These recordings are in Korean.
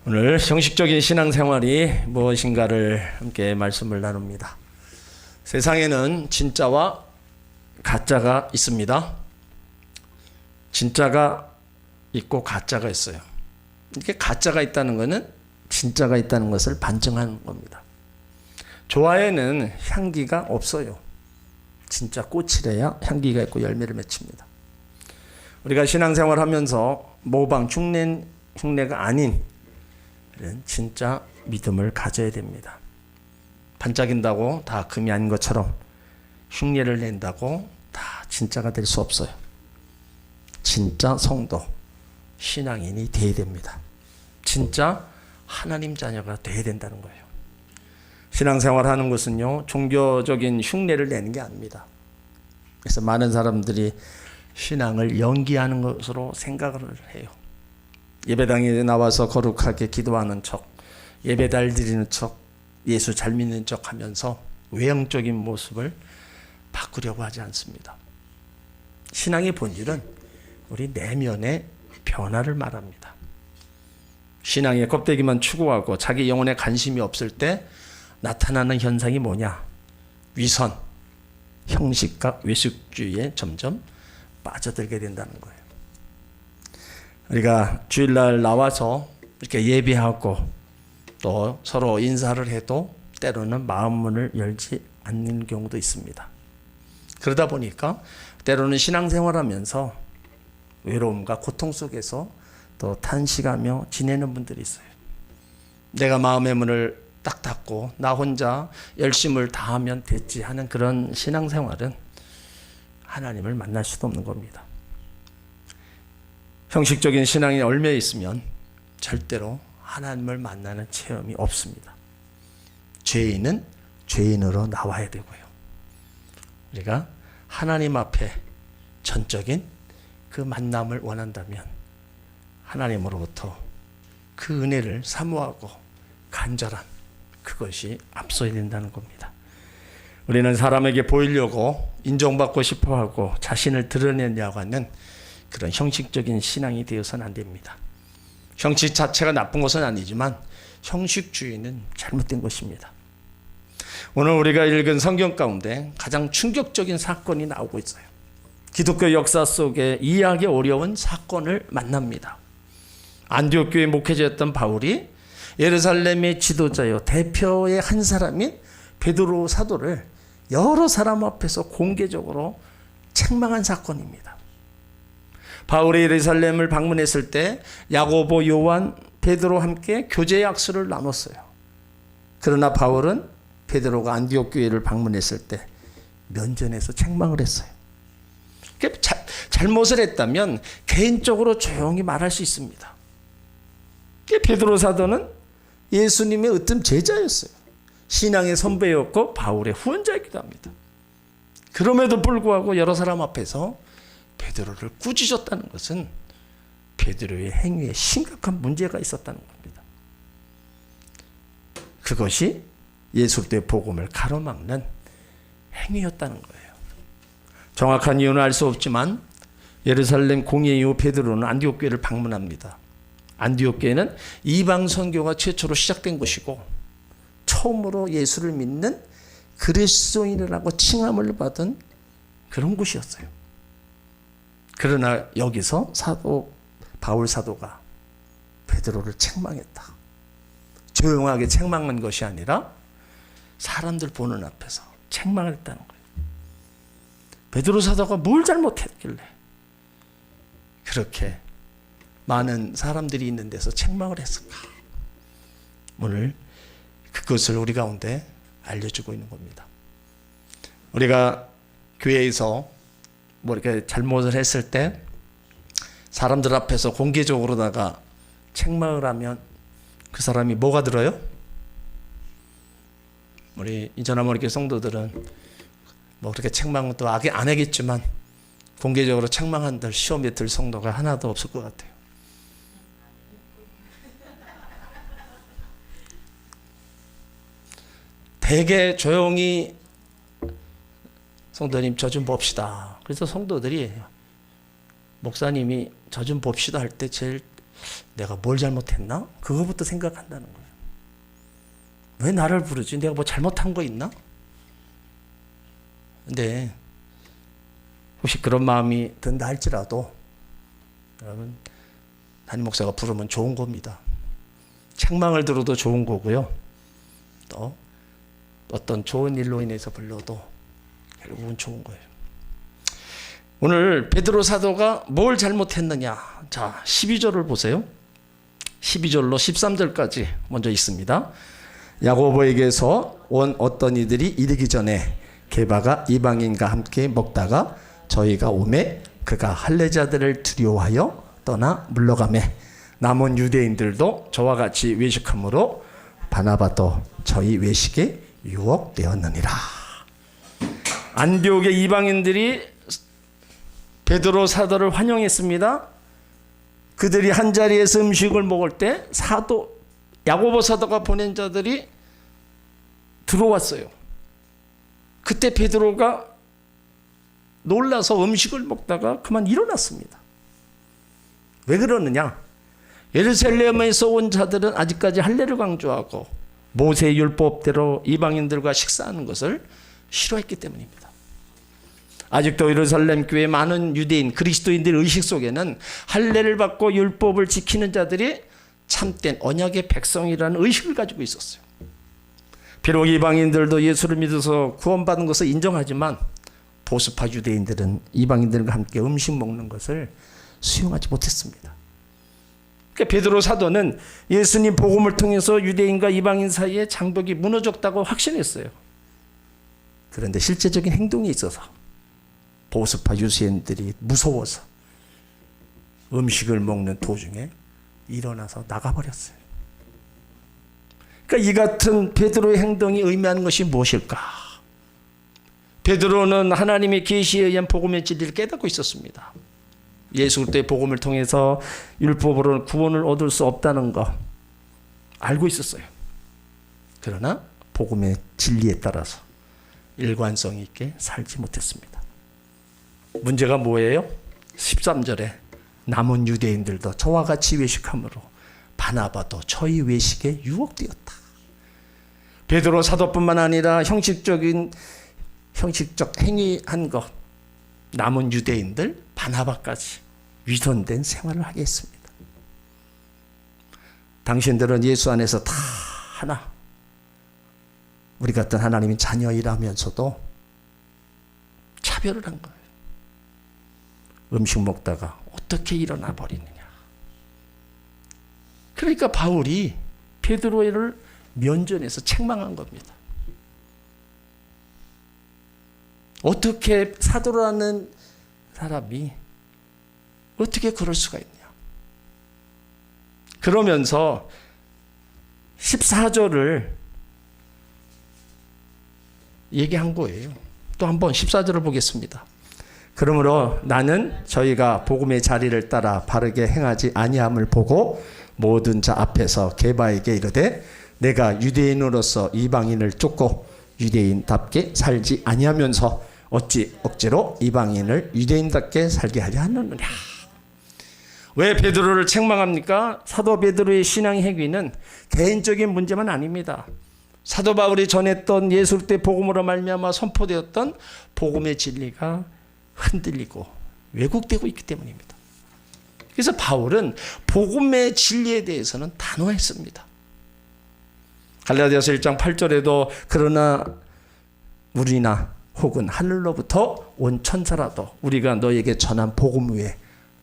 오늘 형식적인 신앙생활이 무엇인가를 함께 말씀을 나눕니다. 세상에는 진짜와 가짜가 있습니다. 진짜가 있고 가짜가 있어요. 이게 가짜가 있다는 것은 진짜가 있다는 것을 반증하는 겁니다. 조화에는 향기가 없어요. 진짜 꽃이래야 향기가 있고 열매를 맺힙니다. 우리가 신앙생활 하면서 모방, 흉내가 아닌 진짜 믿음을 가져야 됩니다. 반짝인다고 다 금이 아닌 것처럼 흉내를 낸다고 다 진짜가 될 수 없어요. 진짜 성도, 신앙인이 돼야 됩니다. 진짜 하나님 자녀가 돼야 된다는 거예요. 신앙생활 하는 것은요, 종교적인 흉내를 내는 게 아닙니다. 그래서 많은 사람들이 신앙을 연기하는 것으로 생각을 해요. 예배당에 나와서 거룩하게 기도하는 척, 예배 잘 드리는 척, 예수 잘 믿는 척 하면서 외형적인 모습을 바꾸려고 하지 않습니다. 신앙의 본질은 우리 내면의 변화를 말합니다. 신앙의 껍데기만 추구하고 자기 영혼에 관심이 없을 때 나타나는 현상이 뭐냐? 위선, 형식과 외식주의에 점점 빠져들게 된다는 거예요. 우리가 주일날 나와서 이렇게 예배하고 또 서로 인사를 해도 때로는 마음 문을 열지 않는 경우도 있습니다. 그러다 보니까 때로는 신앙생활하면서 외로움과 고통 속에서 또 탄식하며 지내는 분들이 있어요. 내가 마음의 문을 딱 닫고 나 혼자 열심을 다하면 됐지 하는 그런 신앙생활은 하나님을 만날 수도 없는 겁니다. 형식적인 신앙이 얽매여 있으면 절대로 하나님을 만나는 체험이 없습니다. 죄인은 죄인으로 나와야 되고요. 우리가 하나님 앞에 전적인 그 만남을 원한다면 하나님으로부터 그 은혜를 사모하고 간절한 그것이 앞서야 된다는 겁니다. 우리는 사람에게 보이려고 인정받고 싶어하고 자신을 드러내려고 하는 그런 형식적인 신앙이 되어서는 안 됩니다. 형식 자체가 나쁜 것은 아니지만 형식주의는 잘못된 것입니다. 오늘 우리가 읽은 성경 가운데 가장 충격적인 사건이 나오고 있어요. 기독교 역사 속에 이해하기 어려운 사건을 만납니다. 안디옥 교회 목회자였던 바울이 예루살렘의 지도자요 대표의 한 사람인 베드로 사도를 여러 사람 앞에서 공개적으로 책망한 사건입니다. 바울이 예루살렘을 방문했을 때 야고보, 요한, 베드로 함께 교제 약수를 나눴어요. 그러나 바울은 베드로가 안디옥 교회를 방문했을 때 면전에서 책망을 했어요. 잘못을 했다면 개인적으로 조용히 말할 수 있습니다. 베드로 사도는 예수님의 으뜸 제자였어요. 신앙의 선배였고 바울의 후원자이기도 합니다. 그럼에도 불구하고 여러 사람 앞에서 베드로를 꾸짖었다는 것은 베드로의 행위에 심각한 문제가 있었다는 겁니다. 그것이 예수 그리스도의 복음을 가로막는 행위였다는 거예요. 정확한 이유는 알 수 없지만 예루살렘 공회 이후 베드로는 안디옥 교회를 방문합니다. 안디옥 교회는 이방 선교가 최초로 시작된 곳이고 처음으로 예수를 믿는 그리스도인이라고 칭함을 받은 그런 곳이었어요. 그러나 여기서 바울 사도가 베드로를 책망했다. 조용하게 책망한 것이 아니라 사람들 보는 앞에서 책망을 했다는 거예요. 베드로 사도가 뭘 잘못했길래 그렇게 많은 사람들이 있는 데서 책망을 했을까? 오늘 그것을 우리 가운데 알려주고 있는 겁니다. 우리가 교회에서 뭐 이렇게 잘못을 했을 때 사람들 앞에서 공개적으로다가 책망을 하면 그 사람이 뭐가 들어요? 우리 인천하모니교 성도들은 뭐 그렇게 책망은 또 안 하겠지만 공개적으로 책망한들 시험에 들 성도가 하나도 없을 것 같아요. 되게 조용히 성도님 저 좀 봅시다. 그래서 성도들이 목사님이 저 좀 봅시다 할 때 제일 내가 뭘 잘못했나? 그거부터 생각한다는 거예요. 왜 나를 부르지? 내가 뭐 잘못한 거 있나? 근데 혹시 그런 마음이 든다 할지라도 여러분, 담임 목사가 부르면 좋은 겁니다. 책망을 들어도 좋은 거고요. 또 어떤 좋은 일로 인해서 불러도 결국은 좋은 거예요. 오늘 베드로 사도가 뭘 잘못했느냐? 자, 12절을 보세요. 12절로 13절까지 먼저 있습니다. 야고보에게서 온 어떤 이들이 이르기 전에 게바가 이방인과 함께 먹다가 저희가 오매 그가 할례자들을 두려워하여 떠나 물러가매 남은 유대인들도 저와 같이 외식함으로 바나바도 저희 외식에 유혹되었느니라. 안디옥의 이방인들이 베드로 사도를 환영했습니다. 그들이 한자리에서 음식을 먹을 때 야고보 사도가 보낸 자들이 들어왔어요. 그때 베드로가 놀라서 음식을 먹다가 그만 일어났습니다. 왜 그러느냐? 예루살렘에서 온 자들은 아직까지 할례를 강조하고 모세의 율법대로 이방인들과 식사하는 것을 싫어했기 때문입니다. 아직도 예루살렘 교회 많은 유대인 그리스도인들의 의식 속에는 할례를 받고 율법을 지키는 자들이 참된 언약의 백성이라는 의식을 가지고 있었어요. 비록 이방인들도 예수를 믿어서 구원받은 것을 인정하지만 보수파 유대인들은 이방인들과 함께 음식 먹는 것을 수용하지 못했습니다. 그러니까 베드로 사도는 예수님 복음을 통해서 유대인과 이방인 사이에 장벽이 무너졌다고 확신했어요. 그런데 실제적인 행동이 있어서 보수파 유대인들이 무서워서 음식을 먹는 도중에 일어나서 나가버렸어요. 그러니까 이 같은 베드로의 행동이 의미하는 것이 무엇일까? 베드로는 하나님의 계시에 의한 복음의 진리를 깨닫고 있었습니다. 예수 그리스도의 복음을 통해서 율법으로는 구원을 얻을 수 없다는 거 알고 있었어요. 그러나 복음의 진리에 따라서 일관성 있게 살지 못했습니다. 문제가 뭐예요? 13절에 남은 유대인들도 저와 같이 외식함으로 바나바도 저희 외식에 유혹되었다. 베드로 사도뿐만 아니라 형식적 행위한 것 남은 유대인들 바나바까지 위선된 생활을 하게 했습니다. 당신들은 예수 안에서 다 하나 우리 같은 하나님의 자녀이라면서도 차별을 한 거예요. 음식 먹다가 어떻게 일어나 버리느냐. 그러니까 바울이 베드로를 면전에서 책망한 겁니다. 어떻게 사도라는 사람이 어떻게 그럴 수가 있냐. 그러면서 14절을 얘기한 거예요. 또 한번 14절을 보겠습니다. 그러므로 나는 저희가 복음의 자리를 따라 바르게 행하지 아니함을 보고 모든 자 앞에서 게바에게 이르되 내가 유대인으로서 이방인을 쫓고 유대인답게 살지 아니하면서 어찌 억지로 이방인을 유대인답게 살게 하려 하느냐. 왜 베드로를 책망합니까? 사도 베드로의 신앙의 행위는 개인적인 문제만 아닙니다. 사도 바울이 전했던 예수 그리스도의 복음으로 말미암아 선포되었던 복음의 진리가 흔들리고 왜곡되고 있기 때문입니다. 그래서 바울은 복음의 진리에 대해서는 단호했습니다. 갈라디아서 1장 8절에도 그러나 우리나 혹은 하늘로부터 온 천사라도 우리가 너에게 전한 복음 외에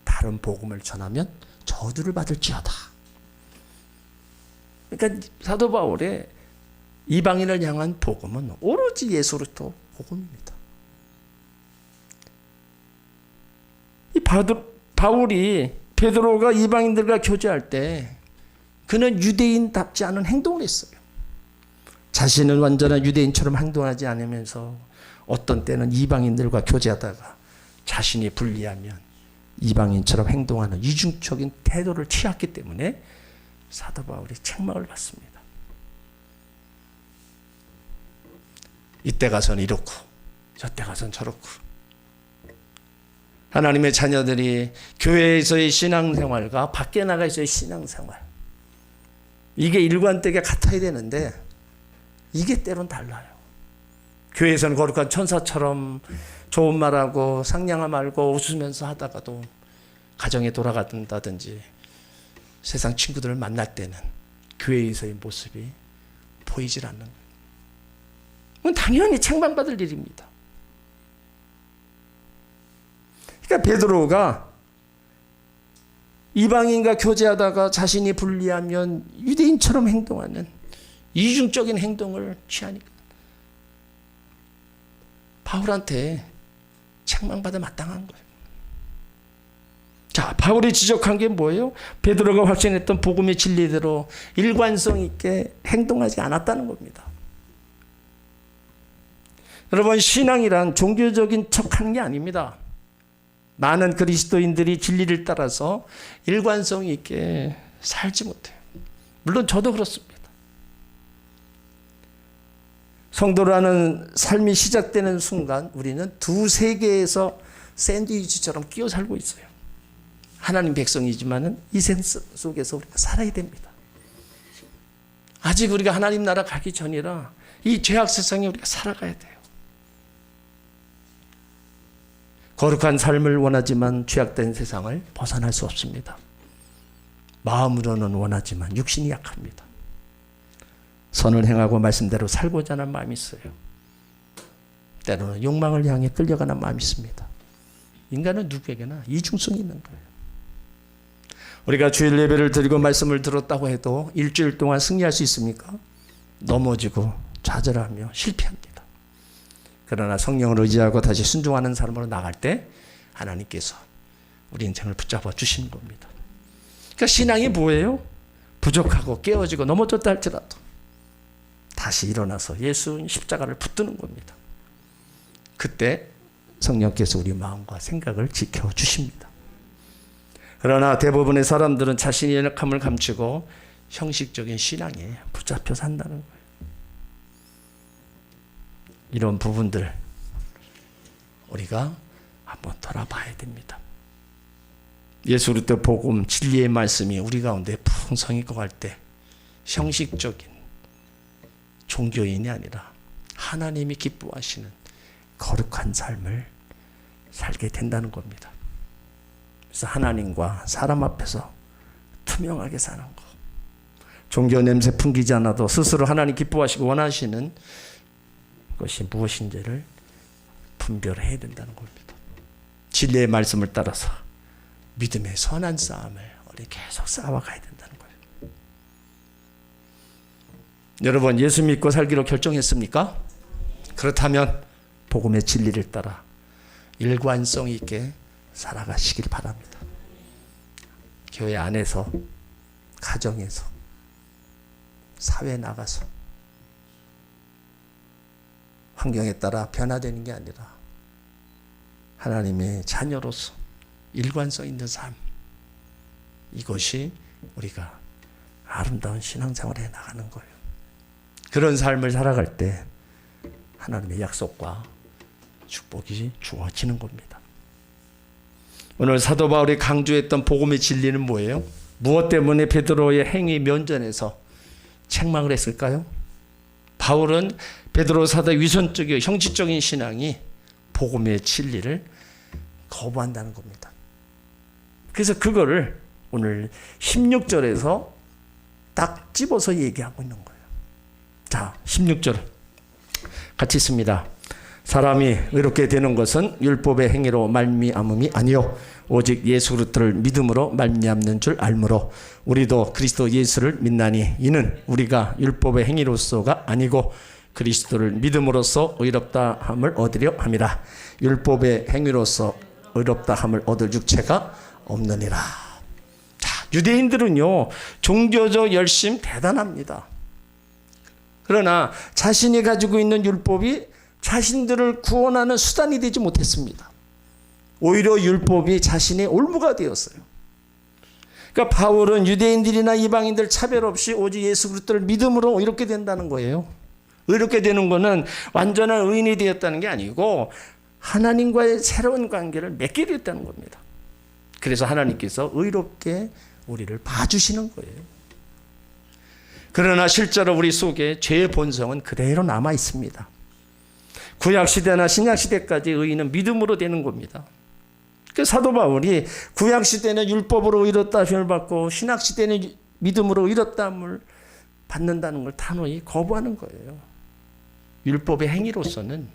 다른 복음을 전하면 저주를 받을지어다. 그러니까 사도 바울의 이방인을 향한 복음은 오로지 예수 그리스도 복음입니다. 이 바울이 베드로가 이방인들과 교제할 때 그는 유대인답지 않은 행동을 했어요. 자신은 완전한 유대인처럼 행동하지 않으면서 어떤 때는 이방인들과 교제하다가 자신이 불리하면 이방인처럼 행동하는 이중적인 태도를 취했기 때문에 사도 바울이 책망을 받습니다. 이때 가서는 이렇고 저때 가서는 저렇고 하나님의 자녀들이 교회에서의 신앙생활과 밖에 나가서의 신앙생활, 이게 일관되게 같아야 되는데 이게 때론 달라요. 교회에서는 거룩한 천사처럼 좋은 말하고 상냥한 말고 웃으면서 하다가도 가정에 돌아간다든지 세상 친구들을 만날 때는 교회에서의 모습이 보이질 않는 거예요. 그건 당연히 책망받을 일입니다. 그러니까 베드로가 이방인과 교제하다가 자신이 불리하면 유대인처럼 행동하는 이중적인 행동을 취하니까 바울한테 책망받아 마땅한 거예요. 자, 바울이 지적한 게 뭐예요? 베드로가 확신했던 복음의 진리대로 일관성 있게 행동하지 않았다는 겁니다. 여러분, 신앙이란 종교적인 척하는 게 아닙니다. 많은 그리스도인들이 진리를 따라서 일관성 있게 살지 못해요. 물론 저도 그렇습니다. 성도라는 삶이 시작되는 순간 우리는 두 세계에서 샌드위치처럼 끼어 살고 있어요. 하나님 백성이지만은 이 생 속에서 우리가 살아야 됩니다. 아직 우리가 하나님 나라 가기 전이라 이 죄악 세상에 우리가 살아가야 돼요. 거룩한 삶을 원하지만 죄악된 세상을 벗어날 수 없습니다. 마음으로는 원하지만 육신이 약합니다. 선을 행하고 말씀대로 살고자 하는 마음이 있어요. 때로는 욕망을 향해 끌려가는 마음이 있습니다. 인간은 누구에게나 이중성이 있는 거예요. 우리가 주일 예배를 드리고 말씀을 들었다고 해도 일주일 동안 승리할 수 있습니까? 넘어지고 좌절하며 실패합니다. 그러나 성령을 의지하고 다시 순종하는 사람으로 나갈 때 하나님께서 우리 인생을 붙잡아 주시는 겁니다. 그러니까 신앙이 뭐예요? 부족하고 깨어지고 넘어졌다 할지라도 다시 일어나서 예수 십자가를 붙드는 겁니다. 그때 성령께서 우리 마음과 생각을 지켜주십니다. 그러나 대부분의 사람들은 자신의 연약함을 감추고 형식적인 신앙에 붙잡혀 산다는 거예요. 이런 부분들 우리가 한번 돌아봐야 됩니다. 예수 그리스도 복음 진리의 말씀이 우리 가운데 풍성히 거할 때 형식적인 종교인이 아니라 하나님이 기뻐하시는 거룩한 삶을 살게 된다는 겁니다. 그래서 하나님과 사람 앞에서 투명하게 사는 거. 종교 냄새 풍기지 않아도 스스로 하나님 기뻐하시고 원하시는 것이 무엇인지를 분별해야 된다는 겁니다. 진리의 말씀을 따라서 믿음의 선한 싸움을 우리 계속 싸워가야 된다는 거예요. 여러분, 예수 믿고 살기로 결정했습니까? 그렇다면 복음의 진리를 따라 일관성 있게 살아가시길 바랍니다. 교회 안에서, 가정에서, 사회에 나가서 환경에 따라 변화되는 게 아니라 하나님의 자녀로서 일관성 있는 삶, 이것이 우리가 아름다운 신앙생활에 나가는 거예요. 그런 삶을 살아갈 때 하나님의 약속과 축복이 주어지는 겁니다. 오늘 사도 바울이 강조했던 복음의 진리는 뭐예요? 무엇 때문에 베드로의 행위 면전에서 책망을 했을까요? 바울은 베드로 사도의 위선적이고 형식적인 신앙이 복음의 진리를 거부한다는 겁니다. 그래서 그거를 오늘 16절에서 딱 집어서 얘기하고 있는 거예요. 자, 16절 같이 있습니다. 사람이 의롭게 되는 것은 율법의 행위로 말미암음이 아니요 오직 예수 그리스도를 믿음으로 말미암는 줄 알므로 우리도 그리스도 예수를 믿나니 이는 우리가 율법의 행위로서가 아니고 그리스도를 믿음으로써 의롭다 함을 얻으려 함이라. 율법의 행위로서 의롭다 함을 얻을 육체가 없느니라. 자, 유대인들은요 종교적 열심 대단합니다. 그러나 자신이 가지고 있는 율법이 자신들을 구원하는 수단이 되지 못했습니다. 오히려 율법이 자신의 올무가 되었어요. 그러니까 바울은 유대인들이나 이방인들 차별 없이 오직 예수 그리스도를 믿음으로 이렇게 된다는 거예요. 이렇게 되는 것은 완전한 의인이 되었다는 게 아니고 하나님과의 새로운 관계를 맺게 됐다는 겁니다. 그래서 하나님께서 의롭게 우리를 봐주시는 거예요. 그러나 실제로 우리 속에 죄의 본성은 그대로 남아 있습니다. 구약시대나 신약시대까지 의인은 믿음으로 되는 겁니다. 그 사도 바울이 구약시대는 율법으로 의롭다 하심을 받고 신약시대는 믿음으로 의롭다함을 받는다는 걸 단호히 거부하는 거예요. 율법의 행위로서는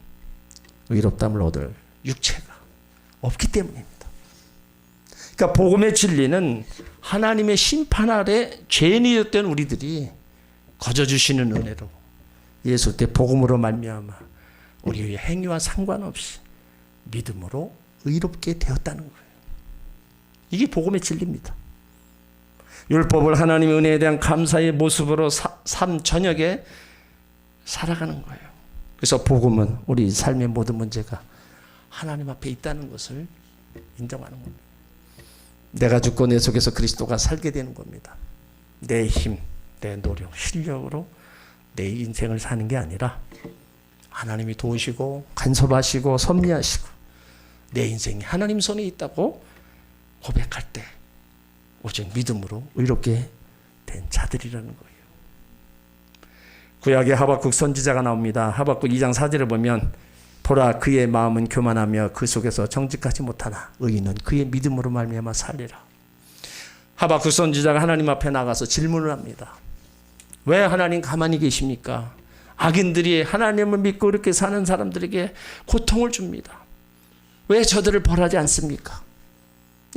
의롭다함을 얻을 육체가 없기 때문입니다. 그러니까 복음의 진리는 하나님의 심판 아래 죄인이 되었던 우리들이 거저주시는 은혜로 예수 때 복음으로 말미암아 우리의 행위와 상관없이 믿음으로 의롭게 되었다는 거예요. 이게 복음의 진리입니다. 율법을 하나님의 은혜에 대한 감사의 모습으로 삶 전역에 살아가는 거예요. 그래서 복음은 우리 삶의 모든 문제가 하나님 앞에 있다는 것을 인정하는 겁니다. 내가 죽고 내 속에서 그리스도가 살게 되는 겁니다. 내 힘, 내 노력, 실력으로 내 인생을 사는 게 아니라 하나님이 도우시고 간섭하시고 섭리하시고 내 인생이 하나님 손에 있다고 고백할 때 오직 믿음으로 의롭게 된 자들이라는 거예요. 구약의 하박국 선지자가 나옵니다. 하박국 2장 4절을 보면 보라 그의 마음은 교만하며 그 속에서 정직하지 못하나 의인은 그의 믿음으로 말미암아 살리라. 하박국 선지자가 하나님 앞에 나가서 질문을 합니다. 왜 하나님 가만히 계십니까? 악인들이 하나님을 믿고 이렇게 사는 사람들에게 고통을 줍니다. 왜 저들을 벌하지 않습니까?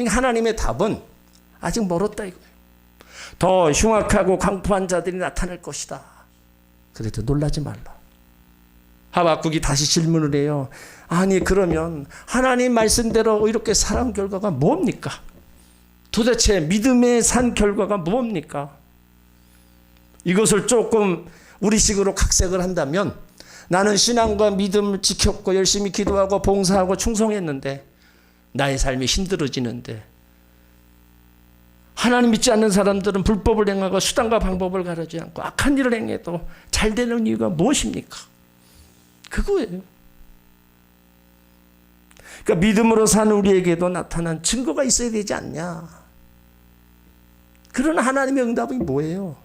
하나님의 답은 아직 멀었다 이거예요. 더 흉악하고 강포한 자들이 나타날 것이다. 그래도 놀라지 말라. 하박국이 다시 질문을 해요. 아니 그러면 하나님 말씀대로 이렇게 살아온 결과가 뭡니까? 도대체 믿음의 산 결과가 뭡니까? 이것을 조금 우리식으로 각색을 한다면 나는 신앙과 믿음을 지켰고 열심히 기도하고 봉사하고 충성했는데 나의 삶이 힘들어지는데 하나님 믿지 않는 사람들은 불법을 행하고 수단과 방법을 가르지 않고 악한 일을 행해도 잘 되는 이유가 무엇입니까? 그거예요. 그러니까 믿음으로 사는 우리에게도 나타난 증거가 있어야 되지 않냐. 그러나 하나님의 응답이 뭐예요?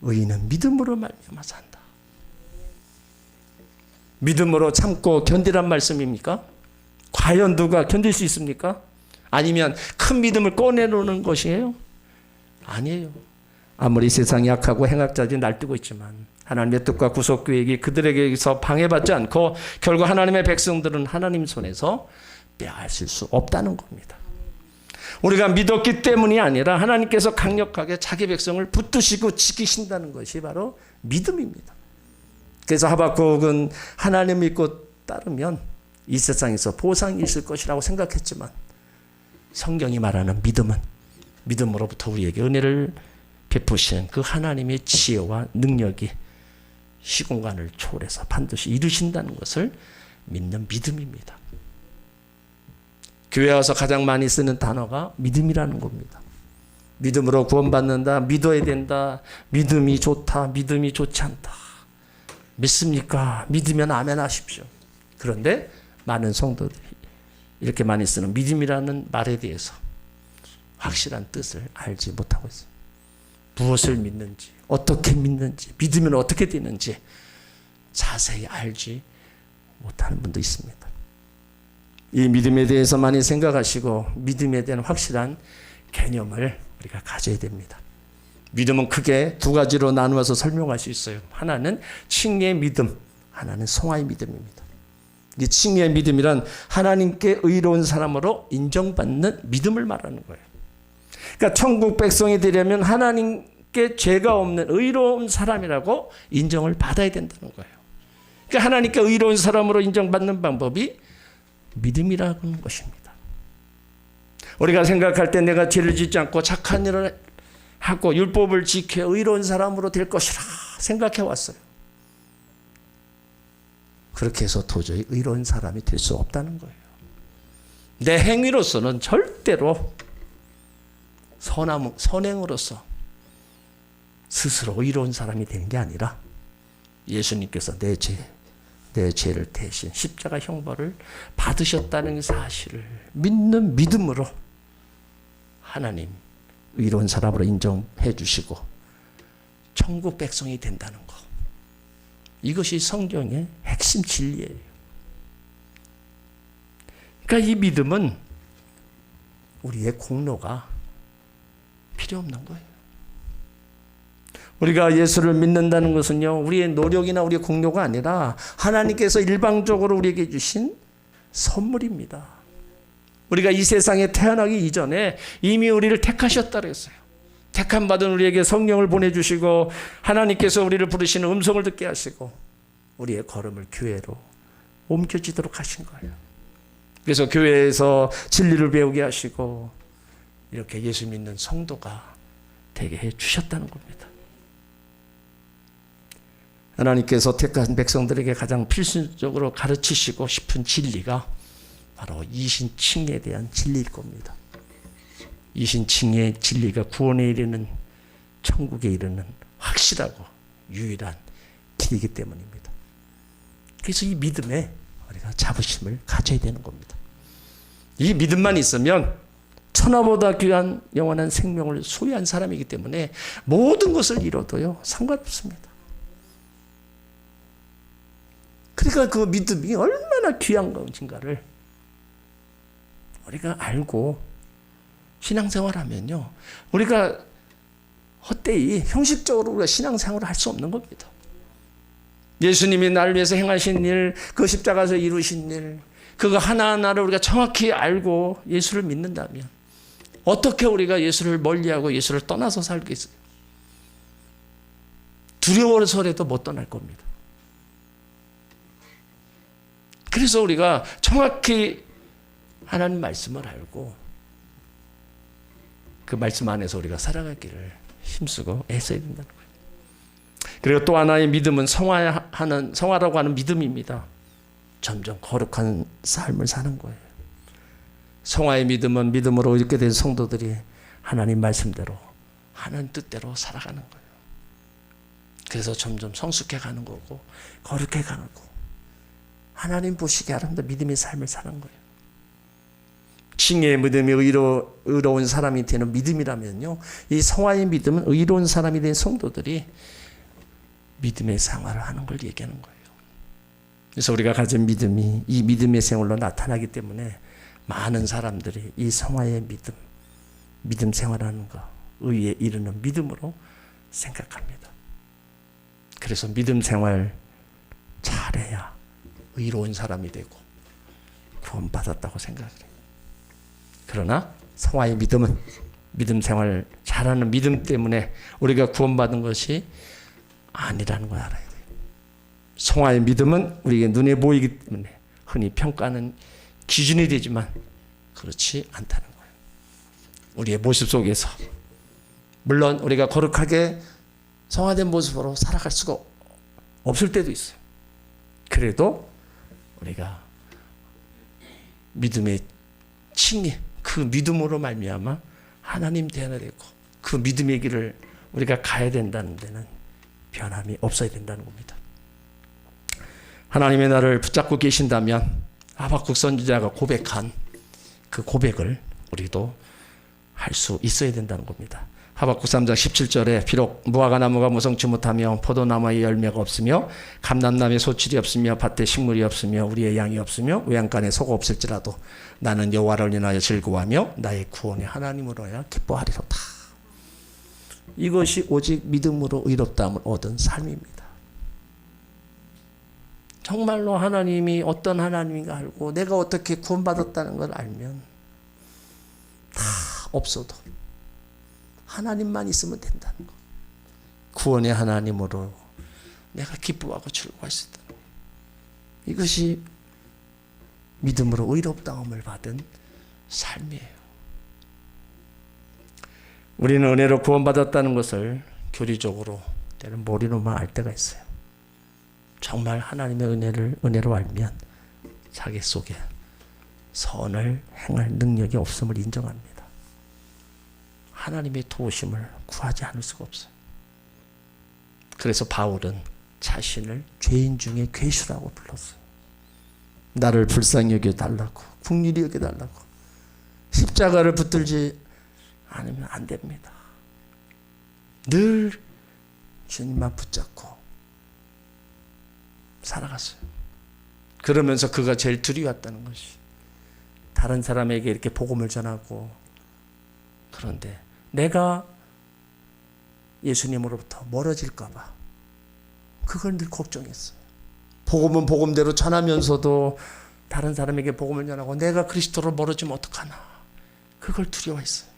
의인은 믿음으로 말미암아 산다. 믿음으로 참고 견디란 말씀입니까? 과연 누가 견딜 수 있습니까? 아니면 큰 믿음을 꺼내놓는 것이에요? 아니에요. 아무리 세상이 약하고 행악자들이 날뛰고 있지만 하나님의 뜻과 구속 계획이 그들에게서 방해받지 않고 결국 하나님의 백성들은 하나님 손에서 빼앗을 수 없다는 겁니다. 우리가 믿었기 때문이 아니라 하나님께서 강력하게 자기 백성을 붙드시고 지키신다는 것이 바로 믿음입니다. 그래서 하박국은 하나님 믿고 따르면 이 세상에서 보상이 있을 것이라고 생각했지만 성경이 말하는 믿음은 믿음으로부터 우리에게 은혜를 베푸시는 그 하나님의 지혜와 능력이 시공간을 초월해서 반드시 이루신다는 것을 믿는 믿음입니다. 교회 와서 가장 많이 쓰는 단어가 믿음이라는 겁니다. 믿음으로 구원받는다, 믿어야 된다, 믿음이 좋다, 믿음이 좋지 않다. 믿습니까? 믿으면 아멘 하십시오. 그런데 많은 성도들이 이렇게 많이 쓰는 믿음이라는 말에 대해서 확실한 뜻을 알지 못하고 있습니다. 무엇을 믿는지, 어떻게 믿는지, 믿으면 어떻게 되는지 자세히 알지 못하는 분도 있습니다. 이 믿음에 대해서 많이 생각하시고 믿음에 대한 확실한 개념을 우리가 가져야 됩니다. 믿음은 크게 두 가지로 나누어서 설명할 수 있어요. 하나는 칭의의 믿음, 하나는 성화의 믿음입니다. 이 칭의의 믿음이란 하나님께 의로운 사람으로 인정받는 믿음을 말하는 거예요. 그러니까 천국 백성이 되려면 하나님께 죄가 없는 의로운 사람이라고 인정을 받아야 된다는 거예요. 그러니까 하나님께 의로운 사람으로 인정받는 방법이 믿음이라는 것입니다. 우리가 생각할 때 내가 죄를 짓지 않고 착한 일을 하고 율법을 지켜 의로운 사람으로 될 것이라 생각해 왔어요. 그렇게 해서 도저히 의로운 사람이 될 수 없다는 거예요. 내 행위로서는 절대로 선행으로서 스스로 의로운 사람이 되는 게 아니라 예수님께서 내 죄 내 죄를 대신 십자가 형벌을 받으셨다는 사실을 믿는 믿음으로 하나님 의로운 사람으로 인정해 주시고 천국 백성이 된다는 것. 이것이 성경의 핵심 진리예요. 그러니까 이 믿음은 우리의 공로가 필요 없는 거예요. 우리가 예수를 믿는다는 것은요, 우리의 노력이나 우리의 공로가 아니라 하나님께서 일방적으로 우리에게 주신 선물입니다. 우리가 이 세상에 태어나기 이전에 이미 우리를 택하셨다 그랬어요. 택함 받은 우리에게 성령을 보내주시고 하나님께서 우리를 부르시는 음성을 듣게 하시고 우리의 걸음을 교회로 옮겨지도록 하신 거예요. 그래서 교회에서 진리를 배우게 하시고 이렇게 예수 믿는 성도가 되게 해 주셨다는 겁니다. 하나님께서 택한 백성들에게 가장 필수적으로 가르치시고 싶은 진리가 바로 이신칭에 대한 진리일 겁니다. 이신칭의 진리가 구원에 이르는 천국에 이르는 확실하고 유일한 길이기 때문입니다. 그래서 이 믿음에 우리가 자부심을 가져야 되는 겁니다. 이 믿음만 있으면 천하보다 귀한 영원한 생명을 소유한 사람이기 때문에 모든 것을 잃어도요 상관없습니다. 그러니까 그 믿음이 얼마나 귀한 것인가를 우리가 알고 신앙생활하면요, 우리가 헛되이 형식적으로 우리가 신앙생활을 할 수 없는 겁니다. 예수님이 나를 위해서 행하신 일, 그 십자가에서 이루신 일, 그거 하나하나를 우리가 정확히 알고 예수를 믿는다면 어떻게 우리가 예수를 멀리하고 예수를 떠나서 살겠어요? 두려워서라도 못 떠날 겁니다. 그래서 우리가 정확히 하나님 말씀을 알고 그 말씀 안에서 우리가 살아가기를 힘쓰고 애써야 된다는 거예요. 그리고 또 하나의 믿음은 성화라고 하는 믿음입니다. 점점 거룩한 삶을 사는 거예요. 성화의 믿음은 믿음으로 이렇게 된 성도들이 하나님 말씀대로 하나님 뜻대로 살아가는 거예요. 그래서 점점 성숙해 가는 거고 거룩해 가는 거고 하나님 보시기에 아름다운 믿음의 삶을 사는 거예요. 칭의 믿음이 의로운 사람이 되는 믿음이라면요, 이 성화의 믿음은 의로운 사람이 된 성도들이 믿음의 생활을 하는 걸 얘기하는 거예요. 그래서 우리가 가진 믿음이 이 믿음의 생활로 나타나기 때문에 많은 사람들이 이 성화의 믿음 생활하는 거, 의에 이르는 믿음으로 생각합니다. 그래서 믿음 생활 잘해야 의로운 사람이 되고 구원받았다고 생각해요. 그러나 성화의 믿음은 믿음 생활 잘하는 믿음 때문에 우리가 구원받은 것이 아니라는 걸 알아야 돼요. 성화의 믿음은 우리에게 눈에 보이기 때문에 흔히 평가하는 기준이 되지만 그렇지 않다는 거예요. 우리의 모습 속에서 물론 우리가 거룩하게 성화된 모습으로 살아갈 수가 없을 때도 있어요. 그래도 우리가 믿음의 칭의 그 믿음으로 말미암아 하나님 대하게 되고 그 믿음의 길을 우리가 가야 된다는 데는 변함이 없어야 된다는 겁니다. 하나님의 나를 붙잡고 계신다면 하박국 선지자가 고백한 그 고백을 우리도 할 수 있어야 된다는 겁니다. 하박국 3장 17절에 비록 무화과 나무가 무성치 못하며 포도나무에 열매가 없으며 감람나무에 소출이 없으며 밭에 식물이 없으며 우리의 양이 없으며 외양간에 소가 없을지라도 나는 여호와를 인하여 즐거워하며 나의 구원의 하나님으로야 기뻐하리로다. 이것이 오직 믿음으로 의롭다함을 얻은 삶입니다. 정말로 하나님이 어떤 하나님인가 알고 내가 어떻게 구원받았다는 걸 알면 다 없어도 하나님만 있으면 된다는 거. 구원의 하나님으로 내가 기뻐하고 즐거워할 수 있다는 거. 이것이 믿음으로 의롭다함을 받은 삶이에요. 우리는 은혜로 구원받았다는 것을 교리적으로 때는 머리로만 알 때가 있어요. 정말 하나님의 은혜로 알면 자기 속에 선을 행할 능력이 없음을 인정합니다. 하나님의 도우심을 구하지 않을 수가 없어요. 그래서 바울은 자신을 죄인 중에 괴수라고 불렀어요. 나를 불쌍히 여겨달라고, 긍휼히 여겨달라고. 십자가를 붙들지 않으면 안 됩니다. 늘 주님만 붙잡고 살아갔어요. 그러면서 그가 제일 두려웠다는 것이, 다른 사람에게 이렇게 복음을 전하고, 그런데 내가 예수님으로부터 멀어질까 봐 그걸 늘 걱정했어요. 복음은 복음대로 전하면서도 다른 사람에게 복음을 전하고 내가 그리스도로 멀어지면 어떡하나, 그걸 두려워했어요.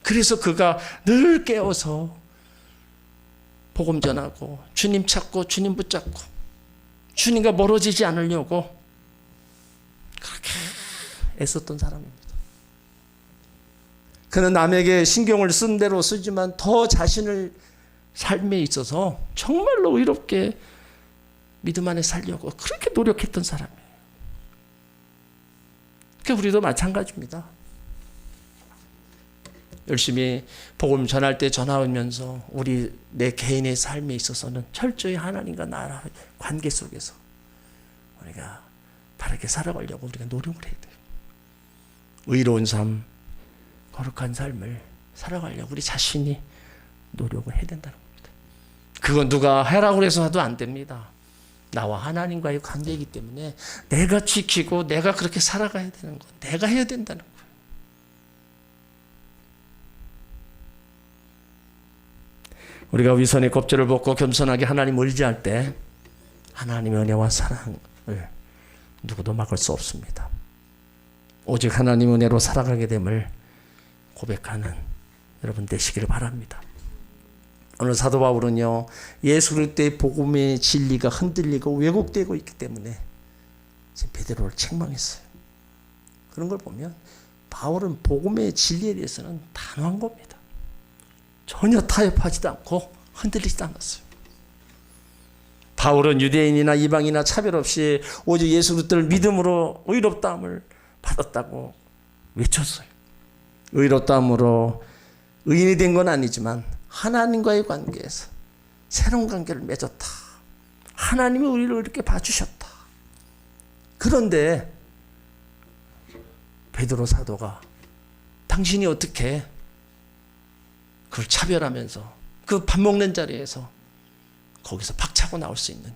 그래서 그가 늘 깨어서 복음 전하고 주님 찾고 주님 붙잡고 주님과 멀어지지 않으려고 그렇게 애썼던 사람입니다. 그는 남에게 신경을 쓴 대로 쓰지만 더 자신을 삶에 있어서 정말로 의롭게 믿음 안에 살려고 그렇게 노력했던 사람이에요. 그러니까 우리도 마찬가지입니다. 열심히 복음 전할 때 전하면서 우리 내 개인의 삶에 있어서는 철저히 하나님과 나라 관계 속에서 우리가 바르게 살아가려고 우리가 노력을 해야 돼요. 의로운 삶, 거룩한 삶을 살아가려고 우리 자신이 노력을 해야 된다는 겁니다. 그건 누가 하라고 해서 해도 안 됩니다. 나와 하나님과의 관계이기 때문에 내가 지키고 내가 그렇게 살아가야 되는 거, 내가 해야 된다는 거예요. 우리가 위선의 겁제를 벗고 겸손하게 하나님을 의지할 때 하나님의 은혜와 사랑을 누구도 막을 수 없습니다. 오직 하나님 은혜로 살아가게 됨을 고백하는 여러분 되시기를 바랍니다. 오늘 사도 바울은요, 예수 그리스도의 복음의 진리가 흔들리고 왜곡되고 있기 때문에 지금 베드로를 책망했어요. 그런 걸 보면 바울은 복음의 진리에 대해서는 단호한 겁니다. 전혀 타협하지도 않고 흔들리지도 않았어요. 바울은 유대인이나 이방이나 차별 없이 오직 예수 그리스도를 믿음으로 의롭다함을 받았다고 외쳤어요. 의롭다함으로 의인이 된 건 아니지만 하나님과의 관계에서 새로운 관계를 맺었다. 하나님이 우리를 이렇게 봐주셨다. 그런데 베드로 사도가 당신이 어떻게 그걸 차별하면서 그 밥 먹는 자리에서 거기서 박차고 나올 수 있느냐?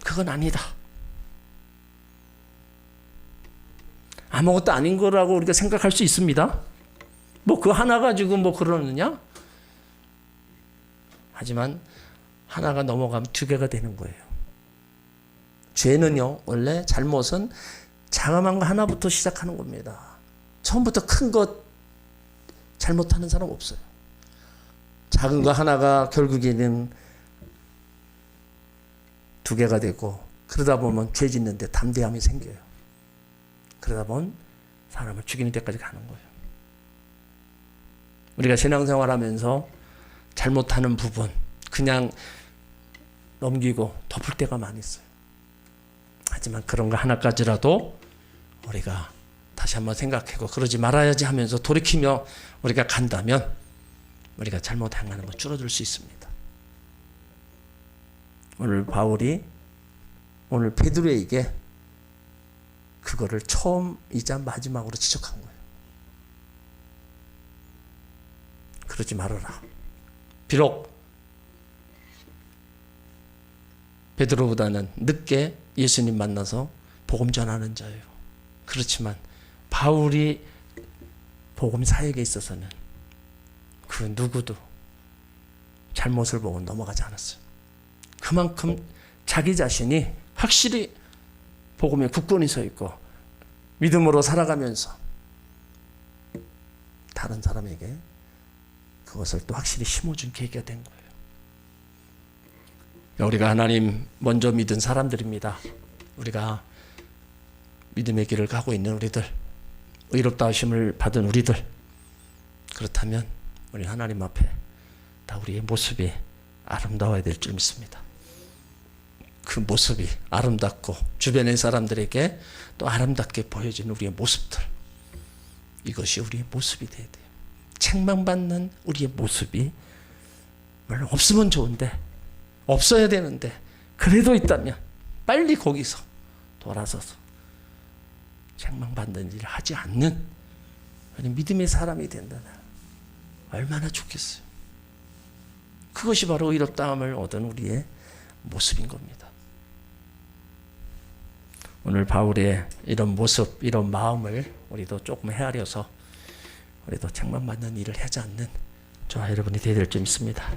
그건 아니다. 아무것도 아닌 거라고 우리가 생각할 수 있습니다. 뭐 그 하나 가지고 뭐 그러느냐? 하지만 하나가 넘어가면 두 개가 되는 거예요. 죄는요, 원래 잘못은 자그마한 거 하나부터 시작하는 겁니다. 처음부터 큰 것 잘못하는 사람 없어요. 작은 거 하나가 결국에는 두 개가 되고, 그러다 보면 죄 짓는데 담대함이 생겨요. 그러다 보면 사람을 죽이는 데까지 가는 거예요. 우리가 신앙생활 하면서 잘못하는 부분 그냥 넘기고 덮을 때가 많이 있어요. 하지만 그런 거 하나까지라도 우리가 다시 한번 생각하고 그러지 말아야지 하면서 돌이키며 우리가 간다면 우리가 잘못 행하는 거 줄어들 수 있습니다. 오늘 바울이 오늘 베드로에게 그거를 처음이자 마지막으로 지적한 거예요. 그러지 말아라. 비록 베드로보다는 늦게 예수님 만나서 복음 전하는 자예요. 그렇지만 바울이 복음 사역에 있어서는 그 누구도 잘못을 보고 넘어가지 않았어요. 그만큼 자기 자신이 확실히 복음에 굳건히 서 있고 믿음으로 살아가면서 다른 사람에게 그것을 또 확실히 심어준 계기가 된 거예요. 우리가 하나님 먼저 믿은 사람들입니다. 우리가 믿음의 길을 가고 있는 우리들, 의롭다 하심을 받은 우리들, 그렇다면 우리 하나님 앞에 다 우리의 모습이 아름다워야 될 줄 믿습니다. 그 모습이 아름답고 주변의 사람들에게 또 아름답게 보여지는 우리의 모습들, 이것이 우리의 모습이 돼야 돼요. 책망받는 우리의 모습이 물론 없으면 좋은데 없어야 되는데 그래도 있다면 빨리 거기서 돌아서서 책망받는 일을 하지 않는 믿음의 사람이 된다면 얼마나 좋겠어요. 그것이 바로 의롭다함을 얻은 우리의 모습인 겁니다. 오늘 바울의 이런 모습, 이런 마음을 우리도 조금 헤아려서 우리도 책망받는 일을 하지 않는 저와 여러분이 되어야 될 점 있습니다.